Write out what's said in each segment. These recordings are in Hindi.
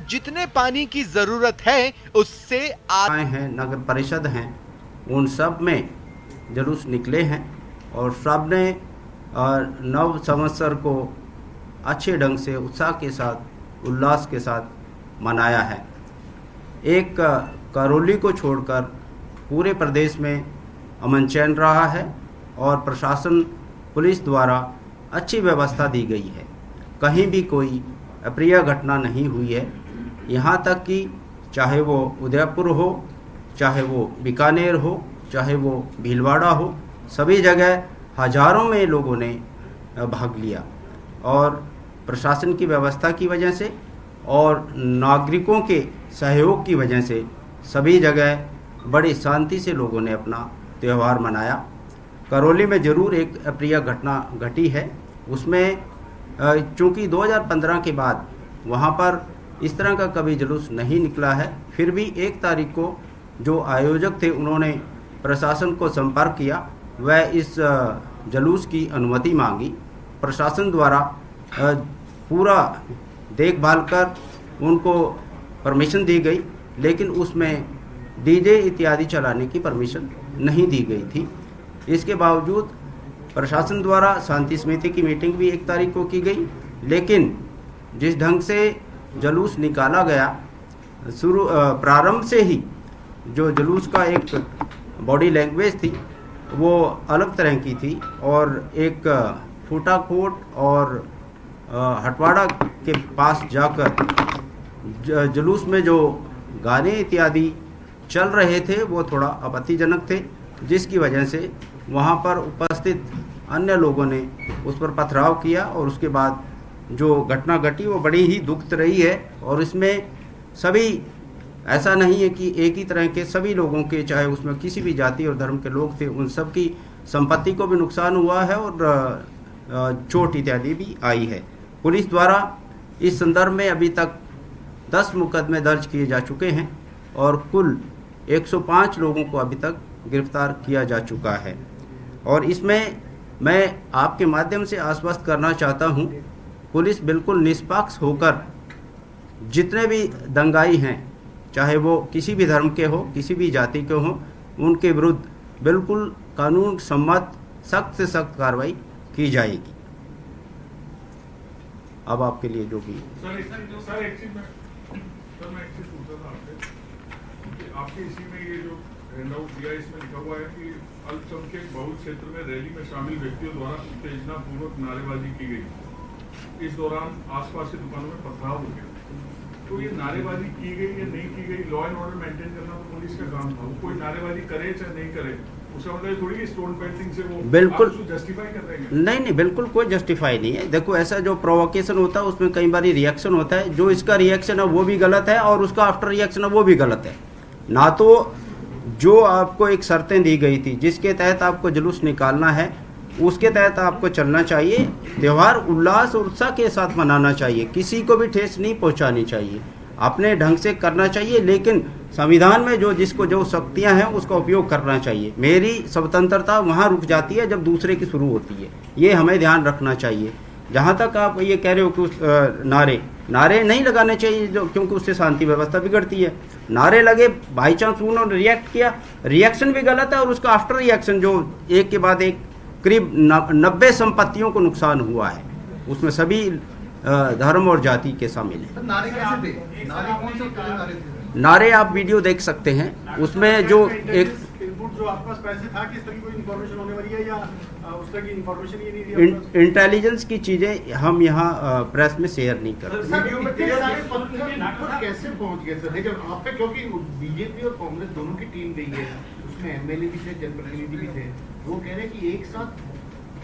जितने पानी की जरूरत है उससे आए हैं, नगर परिषद हैं, उन सब में जुलूस निकले हैं और सब ने नव संवत्सर को अच्छे ढंग से उत्साह के साथ, उल्लास के साथ मनाया है। एक करौली को छोड़कर पूरे प्रदेश में अमन चैन रहा है और प्रशासन, पुलिस द्वारा अच्छी व्यवस्था दी गई है। कहीं भी कोई अप्रिय घटना नहीं हुई है। यहाँ तक कि चाहे वो उदयपुर हो, चाहे वो बीकानेर हो, चाहे वो भीलवाड़ा हो, सभी जगह हजारों में लोगों ने भाग लिया और प्रशासन की व्यवस्था की वजह से और नागरिकों के सहयोग की वजह से सभी जगह बड़ी शांति से लोगों ने अपना त्यौहार मनाया। करौली में ज़रूर एक अप्रिय घटना घटी है। उसमें चूँकि 2015 के बाद वहाँ पर इस तरह का कभी जुलूस नहीं निकला है, फिर भी 1 तारीख को जो आयोजक थे उन्होंने प्रशासन को संपर्क किया, वह इस जुलूस की अनुमति मांगी। प्रशासन द्वारा पूरा देखभाल कर उनको परमिशन दी गई, लेकिन उसमें डीजे इत्यादि चलाने की परमिशन नहीं दी गई थी। इसके बावजूद प्रशासन द्वारा शांति समिति की मीटिंग भी 1 तारीख को की गई, लेकिन जिस ढंग से जुलूस निकाला गया, प्रारंभ से ही जो जुलूस का एक बॉडी लैंग्वेज थी वो अलग तरह की थी और एक फूटाकोट और हटवाड़ा के पास जाकर जुलूस में जो गाने इत्यादि चल रहे थे वो थोड़ा आपत्तिजनक थे, जिसकी वजह से वहाँ पर उपस्थित अन्य लोगों ने उस पर पथराव किया और उसके बाद जो घटना घटी वो बड़ी ही दुखद रही है। और इसमें सभी, ऐसा नहीं है कि एक ही तरह के सभी लोगों के, चाहे उसमें किसी भी जाति और धर्म के लोग थे, उन सब की संपत्ति को भी नुकसान हुआ है और चोट इत्यादि भी आई है। पुलिस द्वारा इस संदर्भ में अभी तक 10 मुकदमे दर्ज किए जा चुके हैं और कुल 105 लोगों को अभी तक गिरफ्तार किया जा चुका है। और इसमें मैं आपके माध्यम से आश्वस्त करना चाहता हूं, पुलिस बिल्कुल निष्पक्ष होकर जितने भी दंगाई हैं, चाहे वो किसी भी धर्म के हो, किसी भी जाति के हो, उनके विरुद्ध बिल्कुल कानून सम्मत सख्त से सख्त कार्रवाई की जाएगी। अब आपके लिए जो भी सर एक चीज मैं एक चीज पूछ रहा था आपसे कि आपके इसी में ये जो हैंडआउट दिया इसमें लिखा हुआ है कि अल्पसंख्यक बहुल क्षेत्र में रैली में शामिल व्यक्तियों द्वारा उत्तेजनापूर्वक नारेबाजी की गई। इस दौरान आसपास की दुकानों में पथराव हो गया। तो ये नारेबाजी की गई या नहीं की गई, लॉ एंड ऑर्डर मेंटेन करना तो पुलिस का काम था। वो कोई नारेबाजी करे चाहे नहीं करे, उसका मतलब थोड़ी स्टोन पेंटिंग से वो बिल्कुल जस्टिफाई कर रहे हैं। नहीं, बिल्कुल कोई जस्टिफाई नहीं है। देखो, ऐसा जो प्रोवोकेशन होता है उसमें कई बार रिएक्शन होता है, जो इसका रिएक्शन है वो भी गलत है और उसका आफ्टर रिएक्शन है वो भी गलत है। ना तो जो आपको एक शर्तें दी गई थी जिसके तहत आपको जुलूस निकालना है, उसके तहत आपको चलना चाहिए। त्यौहार उल्लास और उत्साह के साथ मनाना चाहिए, किसी को भी ठेस नहीं पहुंचानी चाहिए, अपने ढंग से करना चाहिए। लेकिन संविधान में जो जिसको जो शक्तियां हैं उसका उपयोग करना चाहिए। मेरी स्वतंत्रता वहां रुक जाती है जब दूसरे की शुरू होती है, ये हमें ध्यान रखना चाहिए। जहां तक आप ये कह रहे हो कि नारे नहीं लगाने चाहिए, जो क्योंकि उससे शांति व्यवस्था बिगड़ती है। नारे लगे, बाई चांस उन्होंने रिएक्ट किया, रिएक्शन भी गलत है और उसका आफ्टर रिएक्शन जो एक के बाद एक करीब 90 संपत्तियों को नुकसान हुआ है, उसमें सभी धर्म और जाति के शामिल हैं। नारे आप वीडियो देख सकते हैं, उसमें जो एक जो आपके पास पैसे था कि इस तरह की कोई इंफॉर्मेशन होने वाली है या उस तरह की इंफॉर्मेशन ये नहीं दी? इंटेलिजेंस की चीजें हम यहाँ प्रेस में शेयर नहीं करते। कैसे पहुंच गए सर? जब आप पे, क्योंकि बीजेपी और कांग्रेस दोनों की टीम गई है, उसमें एमएलए भी थे, जनप्रतिनिधि भी थे, वो कह रहे हैं कि एक साथ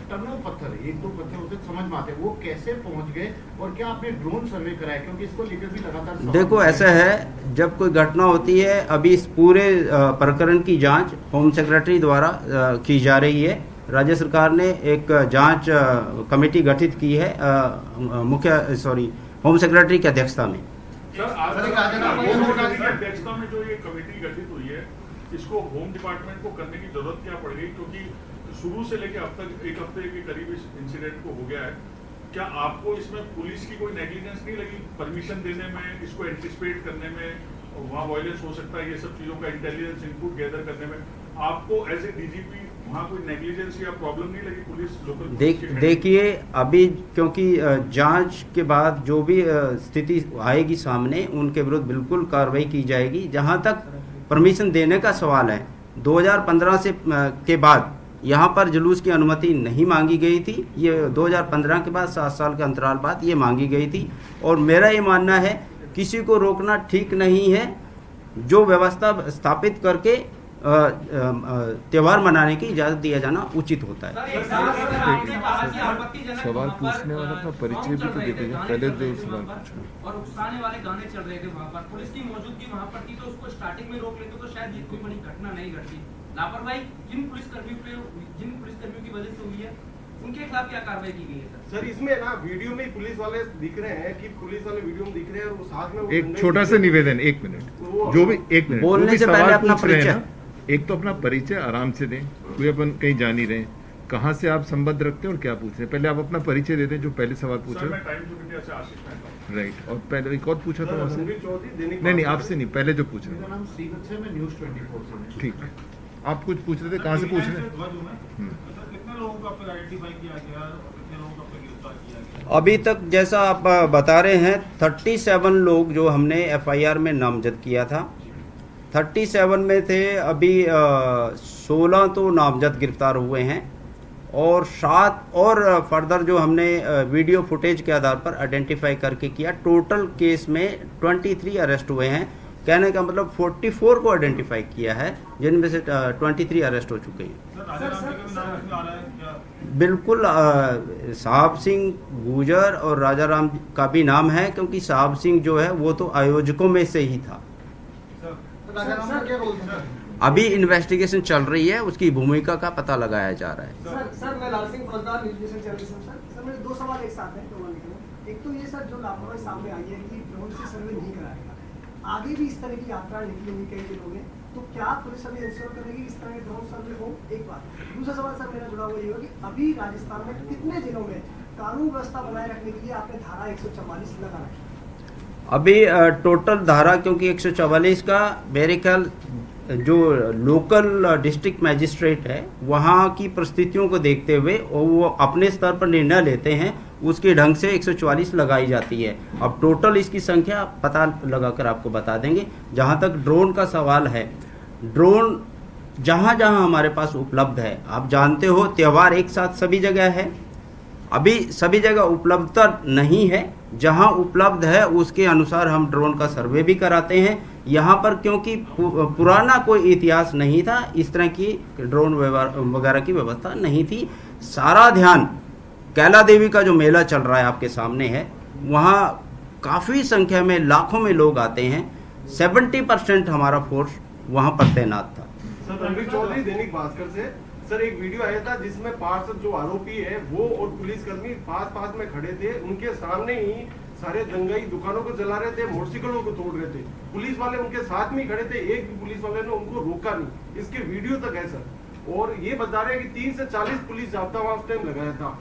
टनों पत्थर, 1-2 पत्थर होते समझ में आते, वो कैसे पहुंच गए और क्या आपने ड्रोन सर्वे कराया? क्योंकि इसको लेकर भी लगातार देखो, ऐसा है, जब कोई घटना होती है, अभी इस पूरे प्रकरण की जांच होम सेक्रेटरी द्वारा की जा रही है। राज्य सरकार ने एक जांच कमेटी गठित की है होम सेक्रेटरी की अध्यक्षता में। अध्यक्षता में जो ये कमेटी गठित हुई है, इसको होम डिपार्टमेंट को करने की जरूरत क्या पड़ गई? क्योंकि शुरू से लेकर अब तक 1 हफ्ते के करीब इस इंसिडेंट को हो गया है क्या आपको इसमें पुलिस की कोई नेग्लिजेंस नहीं लगी परमिशन देने में, इसको एंटिसिपेट करने में, वहाँ वायलेंस हो सकता है, ये सब चीजों का इंटेलिजेंस इनपुट गैदर करने में आपको एज ए डीजीपी वहाँ कोई नेग्लिजेंस या प्रॉब्लम नहीं लगी पुलिस लोकल? देखिए अभी क्योंकि जांच के बाद जो भी स्थिति आएगी सामने उनके विरुद्ध बिल्कुल कार्रवाई की जाएगी। जहां तक परमिशन देने का सवाल है, 2015 से के बाद यहाँ पर जुलूस की अनुमति नहीं मांगी गई थी। ये 2015 के बाद 7 साल के अंतराल बाद ये मांगी गई थी और मेरा ये मानना है किसी को रोकना ठीक नहीं है। जो व्यवस्था स्थापित करके त्योहार मनाने की इजाजत दिया जाना उचित होता है। सवाल पूछने वाला का परिचय भी तो देते हैं, पहले जो सवाल पूछा और उकसाने वाले गाने चल रहे थे वहाँ पर, पुलिस की मौजूदगी वहाँ पर थी, तो उसको स्टार्टिंग में रोक लेते तो शायद ये कोई बड़ी घटना नहीं घटती। लापरवाही जिन पुलिसकर्मियों की वजह से हुई है उनके खिलाफ क्या कार्रवाई की गई है सर? इसमें ना वीडियो में पुलिस वाले दिख रहे हैं कि पुलिस वाले वीडियो में दिख रहे हैं और वो साथ में एक छोटा सा निवेदन, 1 मिनट, जो भी 1 मिनट बोलने से पहले अपना परिचय, एक तो अपना परिचय आराम से दें, कोई अपन कहीं जा नहीं रहे, कहाँ से आप संबंध रखते हैं और क्या पूछ रहे हैं, पहले आप अपना परिचय दे दें। जो पहले सवाल पूछा राइट, और पहले एक और पूछा था आपसे, नहीं आपसे नहीं, पहले जो पूछा मेरा नाम श्रीवत्स है, मैं न्यूज़ 24 से। ठीक है, आप कुछ पूछ रहे थे, कहाँ से पूछ रहे हैं? कितने लोगों को आपको आइडेंटिफाई किया गया, कितने लोगों को आपको गिरफ्तार किया गया? अभी तक जैसा आप बता रहे हैं 37 लोग जो हमने FIR में नामजद किया था, 37 में थे अभी 16 तो नामजद गिरफ्तार हुए हैं और 7 और फर्दर जो हमने वीडियो फुटेज के आधार पर आइडेंटिफाई करके किया। टोटल केस में 23 अरेस्ट हुए हैं। कहने का मतलब 44 को आइडेंटिफाई किया है, जिनमें से 23 अरेस्ट हो चुके हैं। बिल्कुल, साहब सिंह गुजर और राजा राम का भी नाम है, क्योंकि साहब सिंह जो है वो तो आयोजकों में से ही था। अभी इन्वेस्टिगेशन चल रही है, उसकी भूमिका का पता लगाया जा रहा है। सर मैं लाल सिंह फौजदार निर्देशन चल सर मेरे 2 सवाल एक साथ हैं। एक तो ये सर जो लापरवाही सामने आई है कि ड्रोन से सर्वे नहीं कराएगा, आगे भी इस तरह की यात्रा निकलेंगी कई दिनों में, तो क्या पुलिस अभी इंश्योर करेगी इस तरह के ड्रोन सर्वे हो? एक बात। दूसरा सवाल सर मेरा जुड़ा हुआ ये होगा कि अभी राजस्थान में कितने जिलों में कानून व्यवस्था बनाए रखने के लिए आपने धारा 144 लगा रखी? अभी टोटल धारा, क्योंकि 144 का मेरे ख्याल जो लोकल डिस्ट्रिक्ट मैजिस्ट्रेट है वहाँ की परिस्थितियों को देखते हुए वो अपने स्तर पर निर्णय लेते हैं, उसके ढंग से 144 लगाई जाती है। अब टोटल इसकी संख्या पता लगाकर आपको बता देंगे। जहाँ तक ड्रोन का सवाल है, ड्रोन जहाँ जहाँ हमारे पास उपलब्ध है, आप जानते हो त्यौहार एक साथ सभी जगह है, अभी सभी जगह उपलब्धता नहीं है। जहां उपलब्ध है उसके अनुसार हम ड्रोन का सर्वे भी कराते हैं। यहाँ पर क्योंकि पुराना कोई इतिहास नहीं था, इस तरह की ड्रोन वगैरह की व्यवस्था नहीं थी। सारा ध्यान कैला देवी का जो मेला चल रहा है आपके सामने है, वहाँ काफ़ी संख्या में लाखों में लोग आते हैं। 70% हमारा फोर्स वहाँ पर तैनात था। सर रणवीर चौधरी दैनिक भास्कर से सर एक वीडियो आया था जिसमें 5 जो आरोपी है वो और पुलिसकर्मी पास में खड़े थे, उनके सामने ही सारे दंगाई दुकानों को जला रहे थे, मोटरसाइकिलों को तोड़ रहे थे, पुलिस वाले उनके साथ में ही खड़े थे, एक भी पुलिस वाले ने उनको रोका नहीं। इसके वीडियो तक है सर, और ये बता रहे हैं कि 30 से 40 पुलिस जाब्ता वहां उस टाइम लगाया था।